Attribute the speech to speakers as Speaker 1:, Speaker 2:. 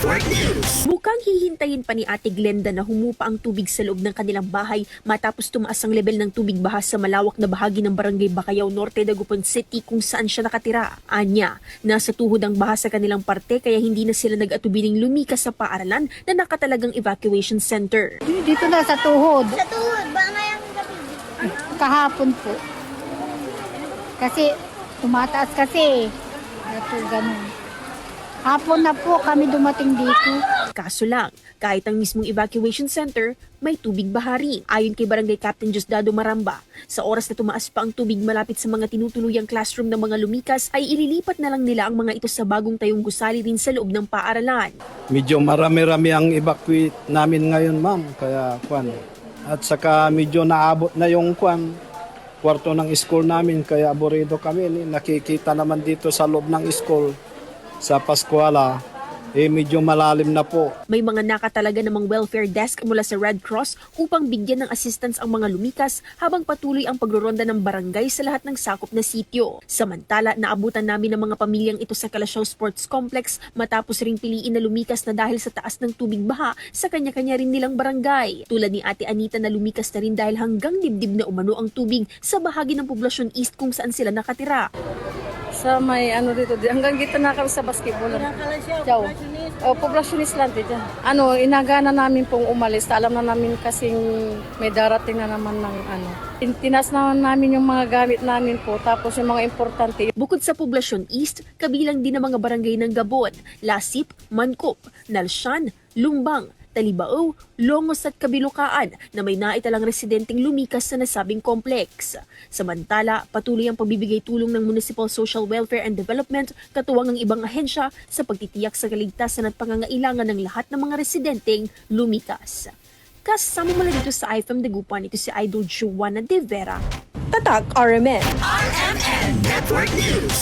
Speaker 1: Network News.
Speaker 2: Mukhang hihintayin pa ni Ate Glenda na humupa ang tubig sa loob ng kanilang bahay matapos tumaas ang level ng tubig baha sa malawak na bahagi ng Barangay Bacayao Norte, Dagupan City kung saan siya nakatira. Anya, nasa tuhod ang baha sa kanilang parte kaya hindi na sila nag-atubiling lumikas sa paaralan na nakatalagang evacuation center.
Speaker 3: Dito na sa tuhod.
Speaker 4: Sa tuhod, ba ngayong gabi?
Speaker 3: Kahapon po. Kasi tumataas kasi. Ito ganun. Hapon na po kami dumating dito.
Speaker 2: Kaso lang, kahit ang mismong evacuation center, may tubig bahari. Ayon kay Barangay Captain Diosdado Maramba, sa oras na tumaas pa ang tubig malapit sa mga tinutuluyang classroom ng mga lumikas, ay ililipat na lang nila ang mga ito sa bagong tayong gusali rin sa loob ng paaralan.
Speaker 5: Medyo marami-rami ang evacuate namin ngayon, ma'am. Kaya, At saka medyo naabot na yung kwarto ng school namin. Kaya aburido kami. Nakikita naman dito sa loob ng school, sa Pascuala, medyo malalim na po.
Speaker 2: May mga nakatalaga namang welfare desk mula sa Red Cross upang bigyan ng assistance ang mga lumikas habang patuloy ang pagroronda ng barangay sa lahat ng sakop na sitio. Samantala, naabutan namin ng mga pamilyang ito sa Calasiao Sports Complex matapos ring piliin na lumikas na dahil sa taas ng tubig baha sa kanya-kanya rin nilang barangay. Tulad ni Ate Anita na lumikas na rin dahil hanggang dibdib na umano ang tubig sa bahagi ng Poblacion East kung saan sila nakatira.
Speaker 6: Sa may dito, hanggang dito na kami sa basketball. Ciao. Poblacionist lang dito. Inagana namin pong umalis. Alam na namin kasing may darating na naman ng Tinas na namin yung mga gamit namin po, tapos yung mga importante.
Speaker 2: Bukod sa Poblacion East, kabilang din ang mga barangay ng Gabon, Lasip, Mancop, Nalsyan, Lumbang, Talibao, Longos at Kabilukaan na may naitalang residenteng lumikas sa nasabing complex. Samantala, patuloy ang pagbibigay tulong ng Municipal Social Welfare and Development katuwang ang ibang ahensya sa pagtitiyak sa kaligtasan at pangangailangan ng lahat ng mga residenteng lumikas. Kasama mula dito sa IFM Dagupan, ito si Idol Juana De Vera. Tatak RMN.
Speaker 1: RMN Network News.